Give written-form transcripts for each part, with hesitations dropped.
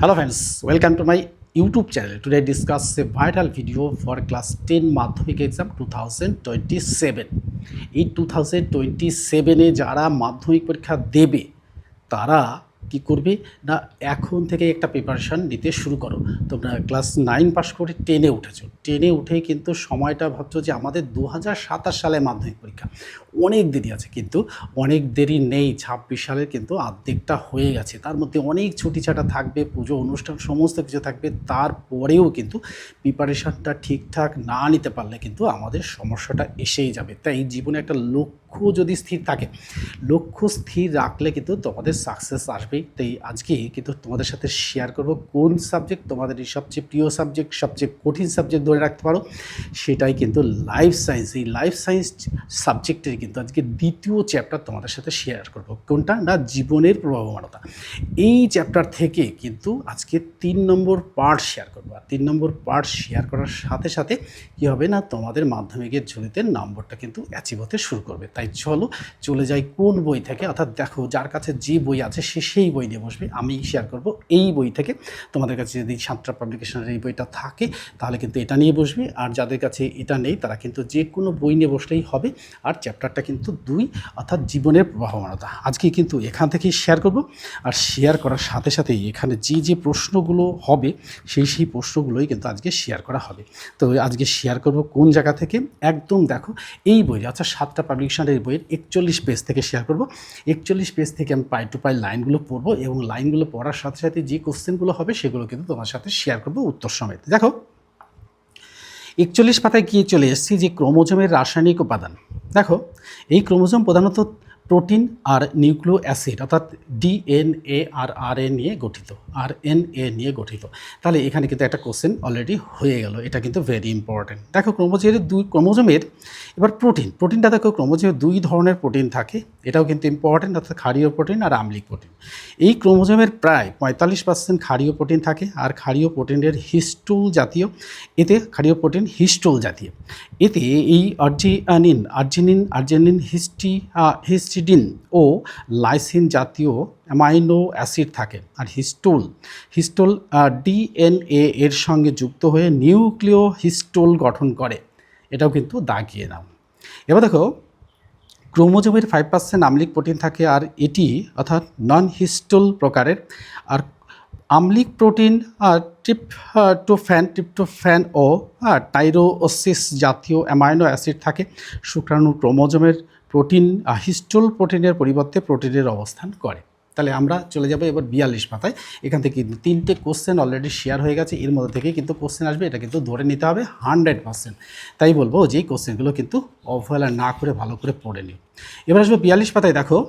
Hello friends, welcome to my YouTube channel. Today discuss a vital video for class 10 মাধ্যমিক exam 2027. এই 2027 যারা মাধ্যমিক পরীক্ষা দেবে তারা কি করবে না এখন থেকে একটা প্রিপারেশান নিতে শুরু করো। তোমরা ক্লাস 9 পাস করে 10-এ উঠেছো, 10-এ উঠে কিন্তু সময়টা ভাবছো যে আমাদের 2027 সালে মাধ্যমিক পরীক্ষা, অনেক দেরি আছে। কিন্তু অনেক দেরি নেই, 26 সালের কিন্তু অর্ধেকটা হয়ে গেছে। তার মধ্যে অনেক ছুটিছাটা থাকবে, পুজো অনুষ্ঠান সমস্ত কিছু থাকবে। তারপরেও কিন্তু প্রিপারেশানটা ঠিকঠাক না নিতে পারলে কিন্তু আমাদের সমস্যাটা এসেই যাবে। তাই জীবনে একটা লক্ষ্য যদি স্থির থাকে, লক্ষ্য স্থির রাখলে কিন্তু তোমাদের সাকসেস আসবেই। তাই আজকে কিন্তু তোমাদের সাথে শেয়ার করব কোন সাবজেক্ট তোমাদের সবচেয়ে প্রিয় সাবজেক্ট, সবচেয়ে কঠিন সাবজেক্ট ধরে রাখতে পারো, সেটাই কিন্তু লাইফ সায়েন্স। এই লাইফ সায়েন্স সাবজেক্টের কিন্তু আজকে দ্বিতীয় চ্যাপ্টার তোমাদের সাথে শেয়ার করব। কোনটা না, জীবনের প্রভাবমানতা। এই চ্যাপ্টার থেকে কিন্তু আজকে 3 নম্বর পার্ট শেয়ার করবো। আর 3 নম্বর পার্ট শেয়ার করার সাথে সাথে কী হবে না, তোমাদের মাধ্যমিকের ঝুলিতে নম্বরটা কিন্তু অ্যাচিভ হতে শুরু করবে। তাই চলে যাই কোন বই থেকে, অর্থাৎ দেখো যার কাছে যে বই আছে সে সেই বই নিয়ে বসবে। আমি শেয়ার করব এই বই থেকে। তোমাদের কাছে যদি সাঁতরা পাবলিকেশনের এই বইটা থাকে তাহলে কিন্তু এটা নিয়ে বসবে, আর যাদের কাছে এটা নেই তারা কিন্তু যে কোনো বই নিয়ে বসলেই হবে। আর চ্যাপ্টারটা কিন্তু 2, অর্থাৎ জীবনের প্রভাবমানতা। আজকে কিন্তু এখান থেকেই শেয়ার করব। আর শেয়ার করার সাথে সাথেই এখানে যে প্রশ্নগুলো হবে সেই প্রশ্নগুলোই কিন্তু আজকে শেয়ার করা হবে। তো আজকে শেয়ার করব কোন জায়গা থেকে, একদম দেখো এই বই, আচ্ছা সাঁতরা পাবলিকেশনের এই বইয়ের 41 পেজ থেকে শেয়ার করব। 41 পেজ থেকে আমি পাই টু পাই লাইনগুলো পড়বো, এবং লাইনগুলো পড়ার সাথে সাথে যে কোশ্চেনগুলো হবে সেগুলো কিন্তু তোমার সাথে শেয়ার করব উত্তর সমেত। দেখো 41 পাতায় গিয়ে চলে এসেছি যে ক্রোমোজোমের রাসায়নিক উপাদান। দেখো এই ক্রোমোজোম প্রধানত প্রোটিন আর নিউক্লিও অ্যাসিড, অর্থাৎ ডিএনএ আর আরএনএ নিয়ে গঠিত, আরএনএ নিয়ে গঠিত। তাহলে এখানে কিন্তু একটা কোশ্চেন অলরেডি হয়ে গেল, এটা কিন্তু ভেরি ইম্পর্টেন্ট। দেখো ক্রোমোজোমের এবার প্রোটিনটা দেখো, ক্রোমোজোমের 2 ধরনের প্রোটিন থাকে, এটাও কিন্তু ইম্পর্টেন্ট, অর্থাৎ ক্ষারীয় প্রোটিন আর আম্লিক প্রোটিন। এই ক্রোমোজোমের প্রায় 45% ক্ষারীয় প্রোটিন থাকে, আর ক্ষারীয় প্রোটিনের হিস্টোল জাতীয়, এতে ক্ষারীয় প্রোটিন হিস্টোল জাতীয়। এতে এই আর্জিনিন হিস্টিডিন ও লাইসিন জাতীয় অ্যামাইনো অ্যাসিড থাকে। আর হিস্টোল ডিএনএ এর সঙ্গে যুক্ত হয়ে নিউক্লিও হিস্টোল গঠন করে, এটাও কিন্তু দাগিয়ে নাও। এবার দেখো ক্রোমোজোমের 5% আম্লিক প্রোটিন থাকে, আর এটি অর্থাৎ নন হিস্টোল প্রকারের। আর আম্লিক প্রোটিন ট্রিপ্টোফ্যান ও টাইরোসিস জাতীয় অ্যামাইনো অ্যাসিড থাকে। শুক্রাণু ক্রোমোজোমের প্রোটিন হিস্টোল প্রোটিনের পরিবর্তে প্রোটিনের অবস্থান করে। তাহলে আমরা চলে যাবো এবার 42 পাতায়। এখান থেকে কিন্তু 3টে কোশ্চেন অলরেডি শেয়ার হয়ে গেছে, এর মধ্যে থেকেই কিন্তু কোশ্চেন আসবে, এটা কিন্তু ধরে নিতে হবে 100%। তাই বলবো যে কোশ্চেনগুলো কিন্তু অবহেলা না করে ভালো করে পড়ে নিও। এবার আসবো 42 পাতায়। দেখো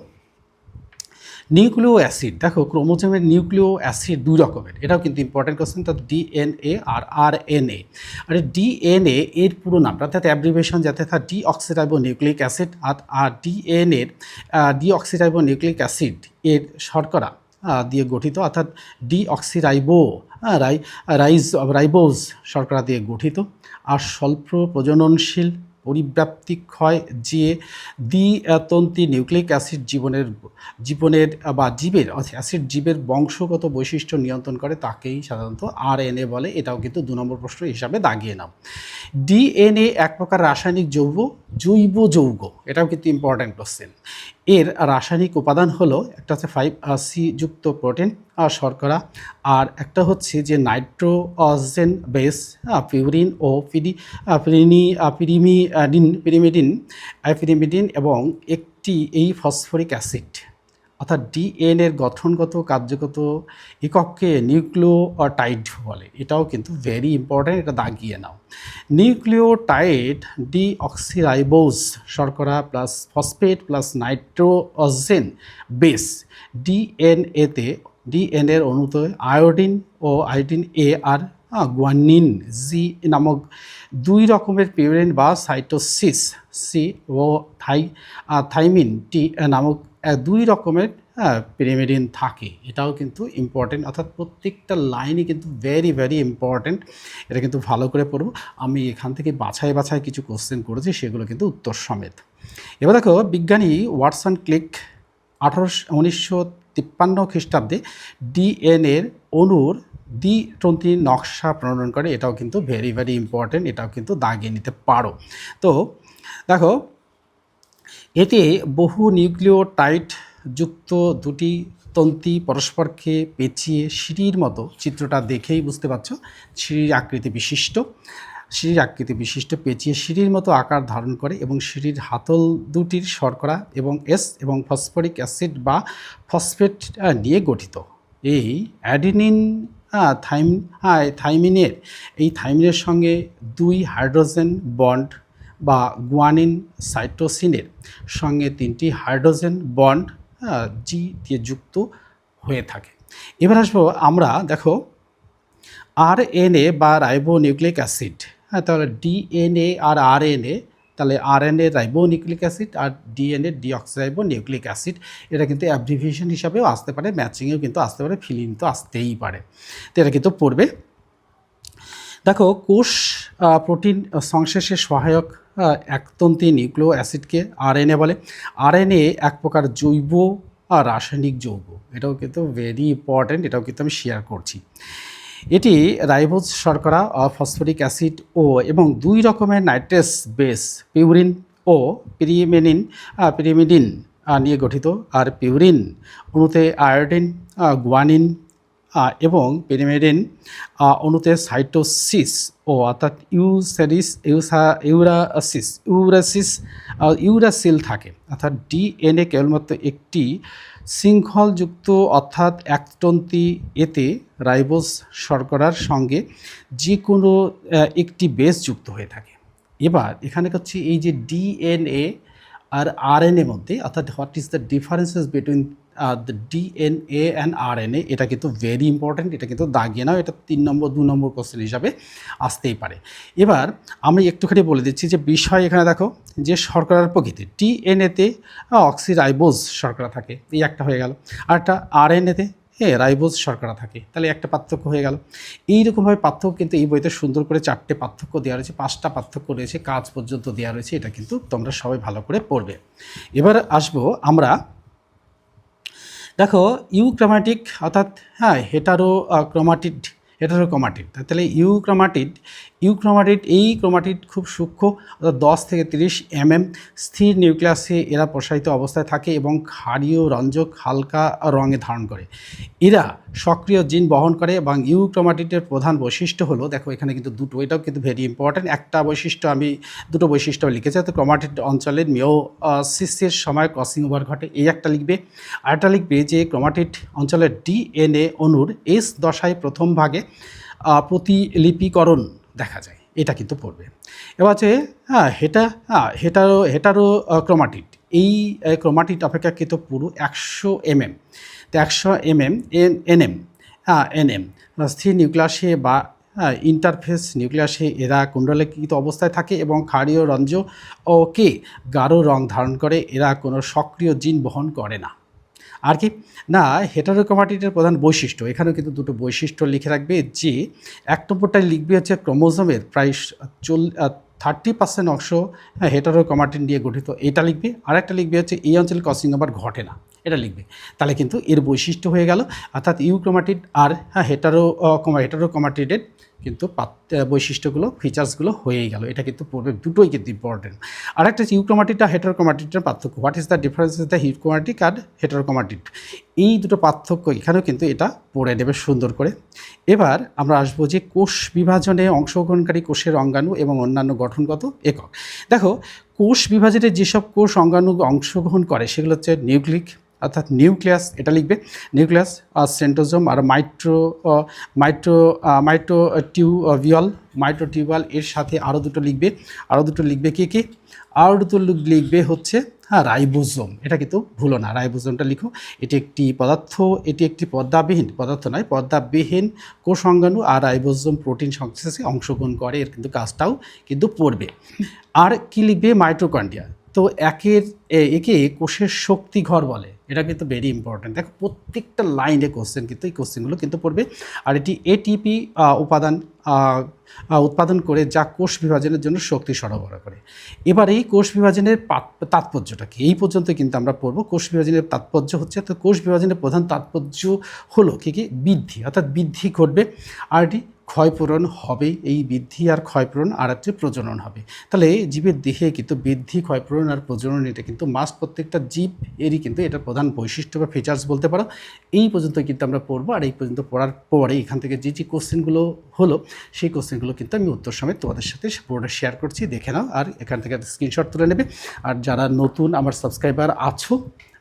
নিউক্লিও অ্যাসিড, দেখো ক্রোমোজোমের নিউক্লিও অ্যাসিড 2 রকমের, এটাও কিন্তু ইম্পর্টেন্ট কোশ্চেন। তো ডিএনএ আর আরএনএ। আর ডিএনএ এর পুরো নাম, অর্থাৎ অ্যাব্রিভিয়েশন যাতে থাকে ডিঅক্সিরাইবো নিউক্লিক অ্যাসিড। আর ডিএনএর ডিঅক্সিরাইবো নিউক্লিক অ্যাসিড এর শর্করা দিয়ে গঠিত, অর্থাৎ ডিঅক্সিরাইবো রাইবোজ শর্করা দিয়ে গঠিত। আর স্বল্প প্রজননশীল পরিব্যাপ্তি ক্ষয় যে দ্বিতন্ত্রী নিউক্লিক অ্যাসিড জীবের অ্যাসিড জীবের বংশগত বৈশিষ্ট্য নিয়ন্ত্রণ করে, তাকেই সাধারণত আরএনএ বলে। এটাও কিন্তু 2 নম্বর প্রশ্ন হিসাবে দাগিয়ে নাও। ডিএনএ এক প্রকার রাসায়নিক জৈব যৌগ, এটাও কিন্তু ইম্পর্ট্যান্ট কোশ্চেন। এর রাসায়নিক উপাদান হলো একটা হচ্ছে 5C যুক্ত প্রোটিন আর শর্করা, আর একটা হচ্ছে যে নাইট্রোজেন বেস পিউরিন ও পিরিমিডিন এবং একটি এই ফসফরিক অ্যাসিড। অর্থাৎ ডিএনএর গঠনগত কার্যগত একককে নিউক্লিওটাইড বলে, এটাও কিন্তু ভেরি ইম্পর্ট্যান্ট, এটা দাগিয়ে নাও। নিউক্লিওটাইড ডিঅক্সিরাইবোজ শর্করা plus phosphate plus nitrogen base. ডিএনএর অণুতে আয়োডিন এ আর গুয়ানিন জি নামক 2 রকমের পিউরিন বা সাইটোসিস সি ও থাইমিন টি নামক 2 রকমের পিরিমিডিন থাকে, এটাও কিন্তু ইম্পর্টেন্ট। অর্থাৎ প্রত্যেকটা লাইনই কিন্তু ভেরি ইম্পর্টেন্ট, এটা কিন্তু ভালো করে পড়ব। আমি এখান থেকে বাছাই কিছু কোশ্চেন করেছি, সেগুলো কিন্তু উত্তর সমেত। এবার দেখো বিজ্ঞানী ওয়াটসন ক্লিক 1913 1953 খ্রিস্টাব্দে ডিএনএর অণুর দ্বিতন্ত্রী নকশা প্রণয়ন করে। এটাও কিন্তু ভেরি ভেরি ইম্পর্টেন্ট, এটাও কিন্তু দাগিয়ে নিতে পারো। তো দেখো, এতে বহু নিউক্লিওটাইড যুক্ত দুটি তন্ত্রী পরস্পরকে পেঁচিয়ে সিঁড়ির মতো, চিত্রটা দেখেই বুঝতে পারছো, সিঁড়ির আকৃতি বিশিষ্ট পেঁচিয়ে সিঁড়ির মতো আকার ধারণ করে এবং সিঁড়ির হাতল দুটির শর্করা এবং এবং ফসফরিক অ্যাসিড বা ফসফেট নিয়ে গঠিত। এই অ্যাডিনিন থাইমিনের সঙ্গে 2 হাইড্রোজেন বন্ড বা গুয়ানিন সাইটোসিনের সঙ্গে 3টি হাইড্রোজেন বন্ড জি দিয়ে যুক্ত হয়ে থাকে। এবার আসবো আমরা, দেখো, আরএনএ বা রাইবো নিউক্লিক অ্যাসিড, তাহলে ডিএনএ আর আরএনএ, তাহলে আরএনএ রাইবো নিউক্লিক অ্যাসিড আর ডিএনএ ডিঅক্সিরাইবো নিউক্লিক অ্যাসিড, এটা কিন্তু অ্যাব্রিভিয়েশন হিসাবেও আসতে পারে, ম্যাচিংয়েও কিন্তু আসতে পারে, ফিলিং তো আসতেই পারে। তো এটা কিন্তু পড়বে। দেখো, কোষ প্রোটিন সংশ্লেষে সহায়ক একতন্ত্রী নিউক্লিও অ্যাসিডকে আরএনএ বলে। আরএনএ এক প্রকার জৈব রাসায়নিক যৌগ, এটাও কিন্তু ভেরি ইম্পর্ট্যান্ট, এটাও কিন্তু আমি শেয়ার করছি। এটি রাইবোজ শর্করা, ফসফরিক অ্যাসিড এবং 2 রকমের নাইট্রেস বেস, পিউরিন ও পিরিমিডিন নিয়ে গঠিত। আর পিউরিন অণুতে আয়োডিন, গুয়ানিন এবং পিরিমিডিন অণুতে সাইটোসিস অর্থাৎ ইউরাসিল থাকে। অর্থাৎ ডিএনএ কেবলমাত্র একটি শৃঙ্খলযুক্ত অর্থাৎ একতন্ত্রী, এতে রাইবোজ শর্করার সঙ্গে যে কোনো একটি বেস যুক্ত হয়ে থাকে। এবার এখানে হচ্ছে এই যে ডিএনএ আর আরএনএ মধ্যে, অর্থাৎ what is the differences between the DNA and RNA, এটা কিন্তু ভেরি ইম্পর্ট্যান্ট, এটা কিন্তু দাগিয়ে নাও, এটা 3 নম্বর 2 নম্বর কোশ্চেন হিসাবে আসতেই পারে। এবার আমি একটুখানি বলে দিচ্ছি যে বিষয়, এখানে দেখো যে শর্করার প্রকৃতি, ডিএনএতে অক্সিরাইবোজ শর্করা থাকে, এই একটা হয়ে গেল, আর একটা আরএনএতে রাইবোজ শর্করা থাকে, তাহলে একটা পার্থক্য হয়ে গেল। এইরকমভাবে পার্থক্য কিন্তু এই বইতে সুন্দর করে 4টে পার্থক্য দেওয়া রয়েছে, 5টা পার্থক্য রয়েছে, কাজ পর্যন্ত দেওয়া রয়েছে, এটা কিন্তু তোমরা সবাই ভালো করে পড়বে। এবার আসবো আমরা, দেখো, ইউক্রোমাটিক অর্থাৎ হেটারোক্রোমাটিড, তাহলে ইউক্রোমাটিড এই ক্রোমাটিড খুব সূক্ষ্ম, অর্থাৎ 10 থেকে 30 mm, স্থির নিউক্লিয়াসে এরা প্রসারিত অবস্থায় থাকে এবং ক্ষারীয় রঞ্জক হালকা রঙে ধারণ করে। এরা সক্রিয় জিন বহন করে এবং ইউক্রোমাটিডের প্রধান বৈশিষ্ট্য হলো, দেখো এখানে কিন্তু দুটো, এটাও কিন্তু ভেরি ইম্পর্ট্যান্ট, দুটো বৈশিষ্ট্য লিখেছে। তো ক্রোমাটিড অঞ্চলের মিওসিসের সময় ক্রসিং ওভার ঘটে, এই একটা লিখবে। আরেকটা লিখবে যে ক্রোমাটিড অঞ্চলের ডিএনএ অণুর এস দশায় প্রথম ভাগে প্রতিলিপিকরণ দেখা যায়, এটা কিন্তু পড়বে। এবার আছে হেটারো ক্রোমাটিড, এই ক্রোমাটিড অপেক্ষাকৃত পুরো 100 mm, তো 100 mm এনএম স্থির নিউক্লিয়াসে বা ইন্টারফেস নিউক্লিয়াসে এরা কুণ্ডলীকৃত অবস্থায় থাকে এবং ক্ষারীয় রঞ্জকে গাঢ় রং ধারণ করে। এরা কোনো সক্রিয় জিন বহন করে না। আর কি না, হেটারোক্রোমাটিডের প্রধান বৈশিষ্ট্য, এখানেও কিন্তু দুটো বৈশিষ্ট্য লিখে রাখবে, যে 1 নম্বরটায় লিখবে হচ্ছে ক্রোমোজোমের প্রায় 30% অংশ হেটারোক্রোমাটিড নিয়ে গঠিত, এটা লিখবে। আর একটা লিখবে হচ্ছে এই অঞ্চলে ক্রসিং ওভার ঘটে না, এটা লিখবে। তাহলে কিন্তু এর বৈশিষ্ট্য হয়ে গেল, অর্থাৎ ইউক্রোমাটিড আর হেটারোক্রোমাটিডের কিন্তু বৈশিষ্ট্যগুলো, ফিচার্সগুলো হয়েই গেল, এটা কিন্তু পড়বে, দুটোই কিন্তু ইম্পর্টেন্ট। আর একটা হচ্ছে ইউক্রোমাটিড আর হেটারোক্রোমাটিডের পার্থক্য, what is the difference the euchromatic আর হেটারোক্রোমাটিড, এই দুটো পার্থক্য এখানেও কিন্তু এটা পড়ে নেবে সুন্দর করে। এবার আমরা আসবো যে কোষ বিভাজনে অংশগ্রহণকারী কোষের অঙ্গাণু এবং অন্যান্য গঠনগত একক। দেখো, কোষ বিভাজনে যেসব কোষ অঙ্গাণু অংশগ্রহণ করে সেগুলো হচ্ছে অর্থাৎ নিউক্লিয়াস, এটা লিখবে, নিউক্লিয়াস আর সেন্ট্রোজোম আর মাইটোটিউবুল, এর সাথে আরও দুটো লিখবে কি আরও দুটো লিখবে হচ্ছে রাইবোজোম, এটা কিন্তু ভুলো না, রাইবোজোমটা লিখো। এটি একটি পর্দাবিহীন কোষ অঙ্গাণু, আর রাইবোজোম প্রোটিন সংশ্লেষে অংশগ্রহণ করে, এর কিন্তু কাজটাও কিন্তু পড়বে। আর কি লিখবে, মাইটোকন্ড্রিয়া, তো একে কোষের শক্তিঘর বলে, এটা কিন্তু ভেরি ইম্পর্ট্যান্ট। দেখো প্রত্যেকটা লাইনে কোশ্চেন কিন্তু এই কোশ্চেনগুলো কিন্তু পড়বে। আর এটি এটিপি উপাদান উৎপাদন করে যা কোষ বিভাজনের জন্য শক্তি সরবরাহ করে। এবার এই কোষ বিভাজনের তাৎপর্যটা কি, এই পর্যন্ত কিন্তু আমরা পড়ব। কোষ বিভাজনের তাৎপর্য হচ্ছে, তো কোষ বিভাজনের প্রধান তাৎপর্য হলো কী কী, বৃদ্ধি, অর্থাৎ বৃদ্ধি ঘটবে, আর এটি ক্ষয়পূরণ হবে। এই বৃদ্ধি আর ক্ষয়পূরণ আর একটি প্রজনন হবে। তাহলে জীবের দেহে কিন্তু বৃদ্ধি, ক্ষয়পূরণ আর প্রজনন এটা কিন্তু মাস্ট, প্রত্যেকটা জীব এরই কিন্তু এটা প্রধান বৈশিষ্ট্য বা ফিচার্স বলতে পারো। এই পর্যন্ত কিন্তু আমরা পড়বো। আর এই পর্যন্ত পড়ার পরে এখান থেকে যে যে কোশ্চেনগুলো হলো সেই কোশ্চেনগুলো কিন্তু আমি উত্তর সমেত তোমাদের সাথে পুরোটা শেয়ার করছি, দেখে নাও আর এখান থেকে স্ক্রিনশট তুলে নেবে। আর যারা নতুন আমার সাবস্ক্রাইবার আছো,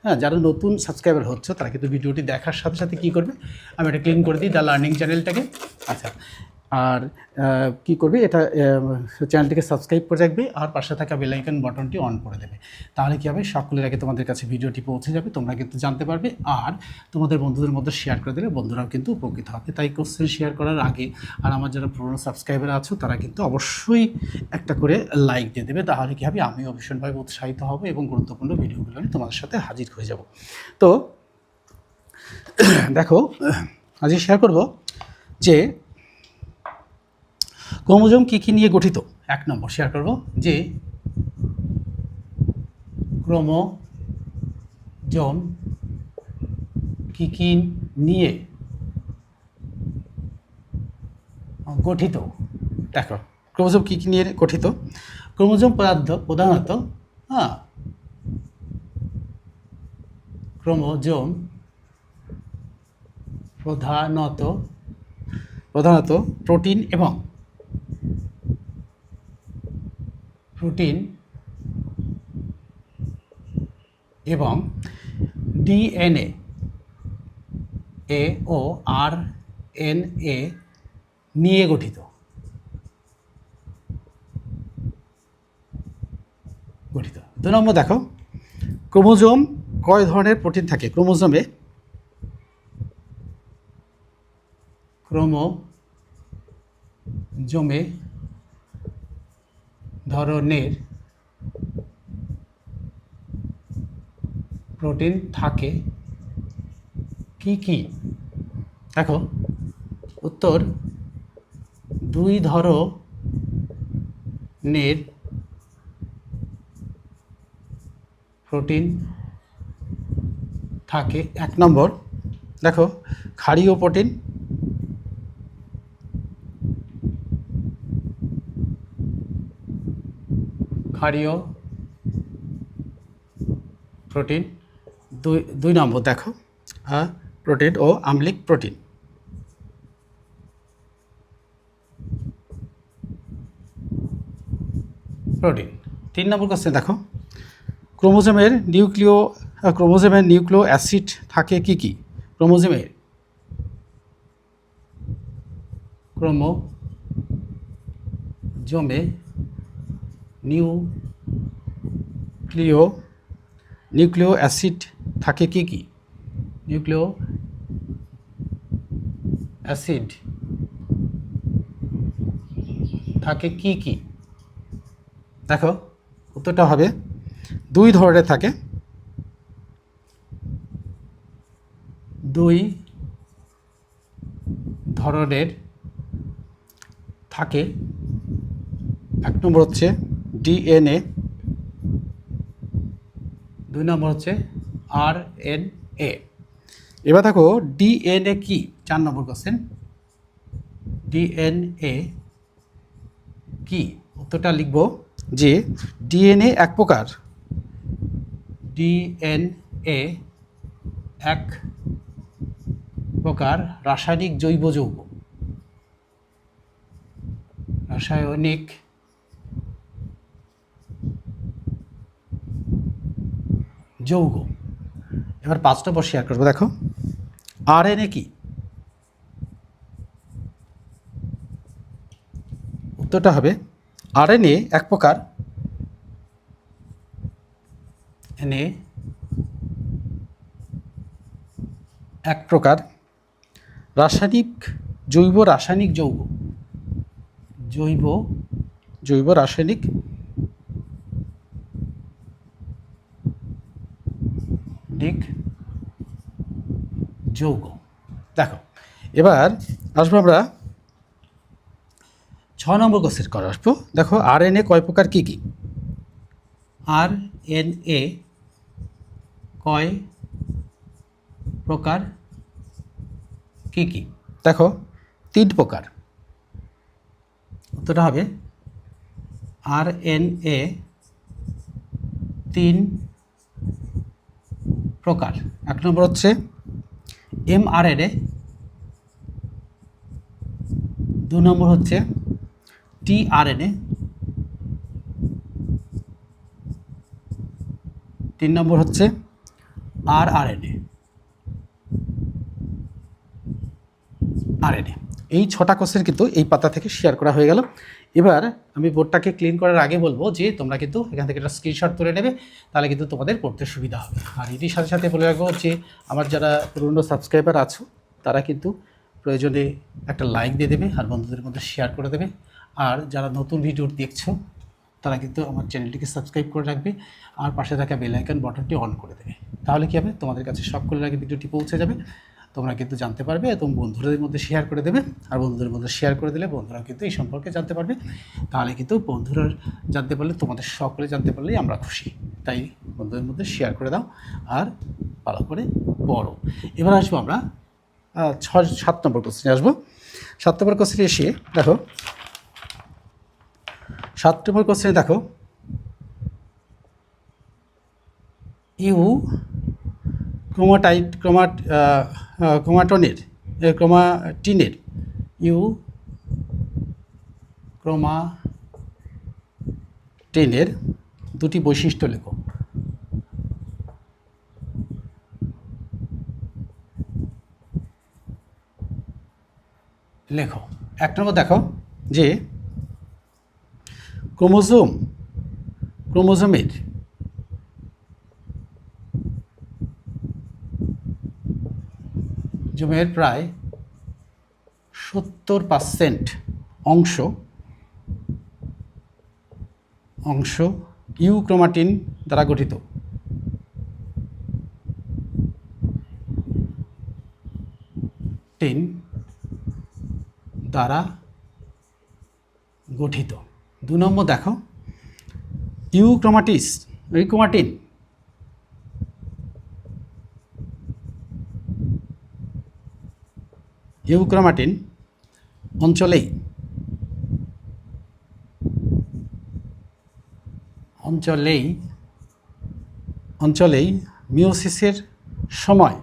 হ্যাঁ, যারা নতুন সাবস্ক্রাইবার হচ্ছে তারা কিন্তু ভিডিওটি দেখার সাথে সাথে কী করবে, আমি এটা ক্লিক করে দিই দ্য লার্নিং চ্যানেলটাকে। আচ্ছা, আর কি করবে, এটা চ্যানেলটিকে সাবস্ক্রাইব করে রাখবে আর পাশে থাকা বেল আইকন বাটনটি অন করে দেবে। তাহলে কী হবে, সকলের আগে তোমাদের কাছে ভিডিওটি পৌঁছে যাবে, তোমরা কিন্তু জানতে পারবে। আর তোমাদের বন্ধুদের মধ্যে শেয়ার করে দিলে বন্ধুরাও কিন্তু উপকৃত হবে। তাই কোশ্চেন শেয়ার করার আগে আর আমার যারা পুরনো সাবস্ক্রাইবার আছো তারা কিন্তু অবশ্যই একটা করে লাইক দিয়ে দেবে। তাহলে কী হবে, আমিও ভীষণভাবে উৎসাহিত হব এবং গুরুত্বপূর্ণ ভিডিওগুলো আমি তোমাদের সাথে হাজির হয়ে যাব। তো দেখো, আজকে শেয়ার করব যে ক্রোমোজোম কী কী নিয়ে গঠিত। 1 নম্বর শেয়ার করব যে ক্রোমোজোম কী কী নিয়ে গঠিত। দেখো ক্রোমোজোম কী কী নিয়ে গঠিত। ক্রোমোজোম প্রধানত ক্রোমোজোম প্রধানত প্রোটিন এবং ডিএনএ ও আরএনএ নিয়ে গঠিত। দু নম্বর দেখো, ক্রোমোজোম কয় ধরনের প্রোটিন থাকে। ক্রোমোজোমে ধরনের প্রোটিন থাকে কি কি। দেখো উত্তর, 2 ধরনের প্রোটিন থাকে। 1 নম্বর দেখো, ক্ষারীয় প্রোটিন, দুই নম্বর দেখো প্রোটিন ও আম্লিক প্রোটিন। প্রোটিন। 3 নম্বর কোশ্চেন দেখো, ক্রোমোজোমের নিউক্লিও অ্যাসিড থাকে কি কি। ক্রোমোজোমে নিউক্লিও অ্যাসিড থাকে কি কি। নিউক্লিও অ্যাসিড থাকে কি কি। দেখো উত্তরটা হবে 2 ধরনের থাকে। 2 ধরনের থাকে। 1 নম্বর হচ্ছে ডিএনএ, 2 নম্বর হচ্ছে আরএনএ। এবার দেখো ডিএনএ কি, 4 নম্বর কোশ্চেন। ডিএনএ কি, উত্তরটা লিখব যে ডিএনএ এক প্রকার রাসায়নিক জৈব যৌগ। এবার 5 নম্বর শেয়ার করবো। দেখো আরএনএ কি, উত্তরটা হবে আরএনএ এক প্রকার জৈব রাসায়নিক যৌগ। দেখো এবার আসবো আমরা 6 নম্বর কোশ্চেন করে আসবো। দেখো আরএনএ কয় প্রকার কী কী? আরএনএ কয় প্রকার কী কী? দেখো 3 প্রকার। উত্তরটা হবে আরএনএ 3 প্রকার। 1 নম্বর হচ্ছে এমআরএনএ, 2 নম্বর হচ্ছে টিআরএনএ, 3 নম্বর হচ্ছে আরআরএনএ। আরএনএ এই 6টা কোশ্চেন কিন্তু এই পাতা থেকে শেয়ার করা হয়ে গেল। এবার আমি বোর্ডটাকে ক্লিন করার আগে বলবো যে তোমরা কিন্তু এখান থেকে একটা স্ক্রিনশট তুলে নেবে, তাহলে কিন্তু তোমাদের পড়তে সুবিধা হবে। আর এটির সাথে সাথে বলে রাখবো যে আমার যারা পুরনো সাবস্ক্রাইবার আছো তারা কিন্তু প্রয়োজনে একটা লাইক দিয়ে দেবে আর বন্ধুদের মধ্যে শেয়ার করে দেবে। আর যারা নতুন ভিডিও দেখছো তারা কিন্তু আমার চ্যানেলটিকে সাবস্ক্রাইব করে রাখবে আর পাশে থাকা বেল আইকন বাটনটি অন করে দেবে। তাহলে কী হবে, তোমাদের কাছে সকলের আগে ভিডিওটি পৌঁছে যাবে, তোমরা কিন্তু জানতে পারবে এবং বন্ধুদের মধ্যে শেয়ার করে দেবে। আর বন্ধুদের মধ্যে শেয়ার করে দিলে বন্ধুরাও কিন্তু এই সম্পর্কে জানতে পারবে। তাহলে কিন্তু বন্ধুরা জানতে পারলে, তোমাদের সকলে জানতে পারলেই আমরা খুশি। তাই বন্ধুদের মধ্যে শেয়ার করে দাও আর ভালো করে পড়ো। এবার আসবো আমরা 7 নম্বর কোশ্চেনে আসবো। 7 নম্বর কোশ্চেনে এসে দেখো 7 নম্বর কোশ্চেনে দেখো ক্রোমাটিনের ক্রোমাটিনের 2টি বৈশিষ্ট্য লেখো। লেখো 1 নম্বর দেখো যে ক্রোমোজোমের প্রায় 70% অংশ ইউক্রোমাটিন দ্বারা গঠিত। দ্বারা গঠিত। 2 নম্বর দেখো ইউক্রোমাটিন অঞ্চলেই মিওসিসের সময়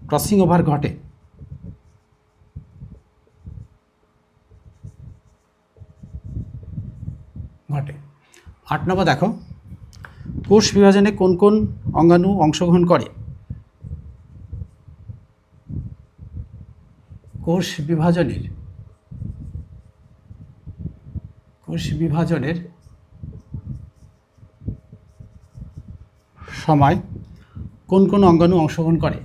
ক্রসিং ওভার ঘটে। 8 নম্বর দেখো কোষ বিভাজনে কোন কোন অঙ্গাণু অংশগ্রহণ করে? কোষ বিভাজনের সময় কোন কোন অঙ্গাণু অংশগ্রহণ করে?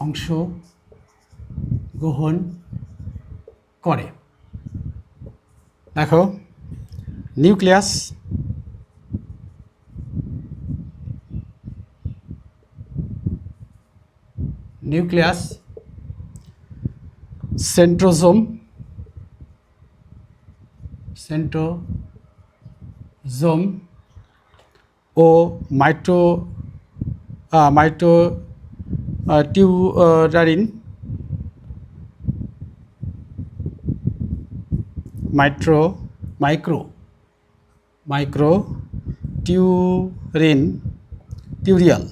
অংশগ্রহণ করে। দেখো নিউক্লিয়াস, সেন্ট্রোজোম ও মাইটোটিউরারিন মাইক্রোটিউরিয়াল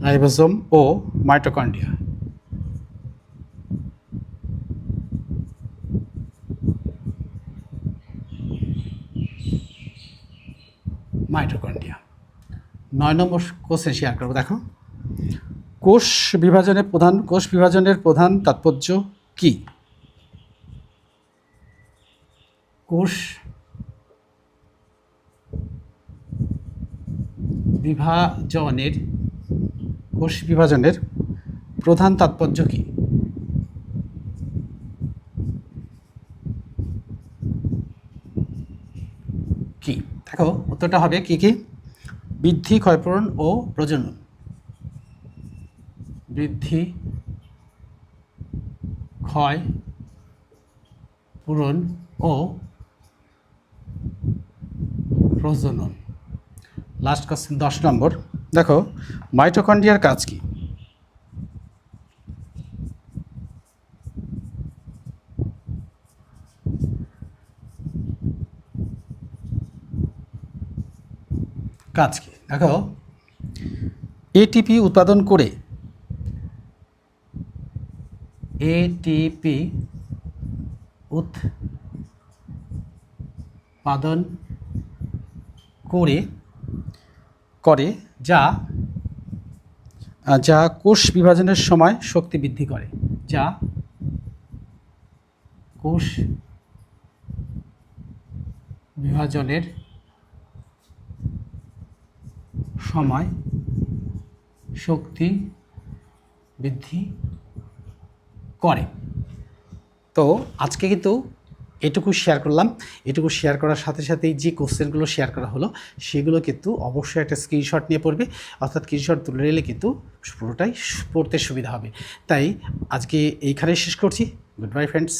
রাইবোজোম ও মাইটোকন্ড্রিয়া। মাইটোকন্ড্রিয়া। 9 নম্বর কোশ্চেন শেয়ার করবো। দেখো কোষ বিভাজনের প্রধান তাৎপর্য কি? কোষ বিভাজনের প্রধান তাৎপর্য কি? কি দেখো উত্তরটা হবে কি কি? বৃদ্ধি, ক্ষয়পূরণ ও প্রজনন। বৃদ্ধি, ক্ষয়, পূরণ ও প্রজনন। লাস্ট কোশ্চেন 10 নম্বর। দেখো মাইটোকন্ড্রিয়ার কাজ কি? কাজ কি? দেখো এটিপি উৎপাদন করে করে যা কোষ বিভাজনের সময় শক্তি বৃদ্ধি করে। যা কোষ বিভাজনের সময় শক্তি বৃদ্ধি করে। তো আজকে কিন্তু এটুকু শেয়ার করলাম। এটুকু শেয়ার করার সাথে সাথেই যে কোশ্চেনগুলো শেয়ার করা হলো সেগুলো কিন্তু অবশ্যই একটা স্ক্রিনশট নিয়ে পড়বে, অর্থাৎ স্ক্রিনশট তুলে নিলে কিন্তু পুরোটাই পড়তে সুবিধা হবে। তাই আজকে এইখানেই শেষ করছি। Good bye friends.